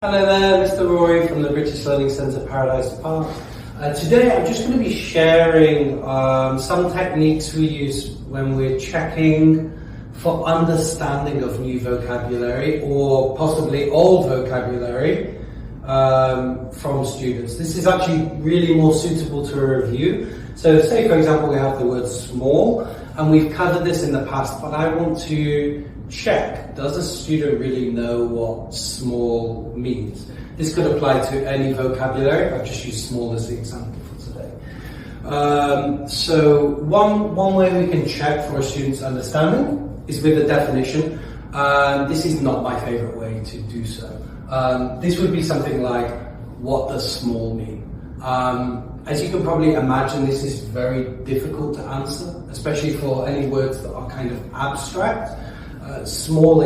Hello there, Mr Rory from the British Learning Centre Paradise Park. Today I'm just going to be sharing some techniques we use when we're checking for understanding of new vocabulary or possibly old vocabulary from students. This is actually really more suitable to a review. So say for example we have the word small and we've covered this in the past, but I want to check, does a student really know what small means? This could apply to any vocabulary. I've just used small as the example for today. So one way we can check for a student's understanding is with a definition. This is not my favorite way to do so. This would be something like, what does small mean? As you can probably imagine, this is very difficult to answer, especially for any words that are kind of abstract. Small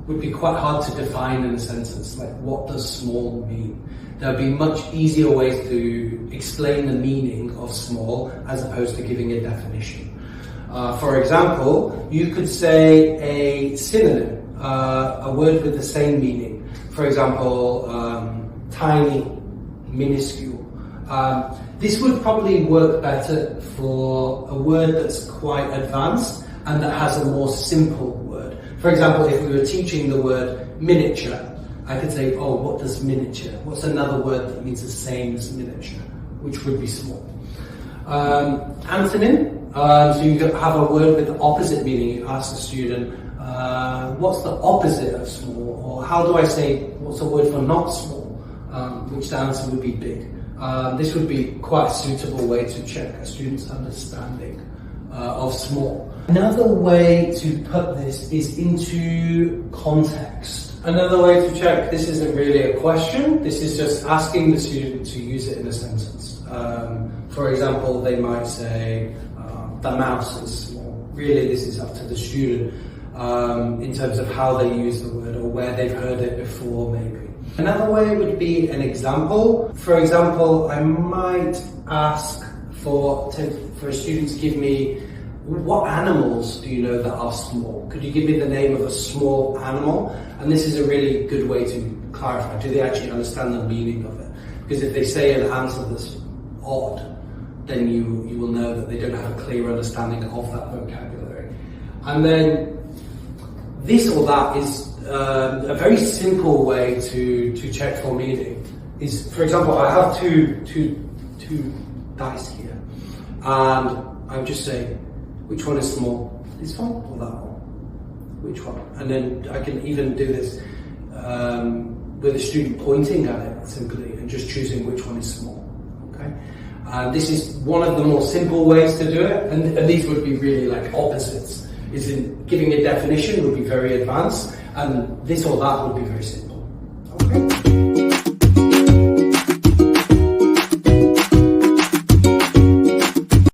would be quite hard to define in a sentence, like what does small mean? There would be much easier ways to explain the meaning of small as opposed to giving a definition. For example, you could say a synonym, a word with the same meaning. For example, tiny, minuscule. This would probably work better for a word that's quite advanced and that has a more simple word. For example, if we were teaching the word miniature, I could say, oh, what does miniature? What's another word that means the same as miniature, which would be small? Antonym, so you could have a word with the opposite meaning. You ask the student, what's the opposite of small? Or how do I say, what's a word for not small? Which the answer would be big. This would be quite a suitable way to check a student's understanding of small. Another way to put this is into context. Another way to check, this isn't really a question, this is just asking the student to use it in a sentence. For example, they might say, the mouse is small. Really, this is up to the student in terms of how they use the word or where they've heard it before, maybe. Another way would be an example. For example, I might ask for a student to give me, what animals do you know that are small? Could you give me the name of a small animal? And this is a really good way to clarify, do they actually understand the meaning of it? Because if they say an answer that's odd, then you will know that they don't have a clear understanding of that vocabulary. And then this or that is a very simple way to check for meaning. Is, for example, I have two dice here, and I just say, which one is small? This one or that one? Which one? And then I can even do this with a student pointing at it simply and just choosing which one is small. Okay, and this is one of the more simple ways to do it. And these would be really like opposites. Is in giving a definition would be very advanced, and this or that would be very simple. Okay.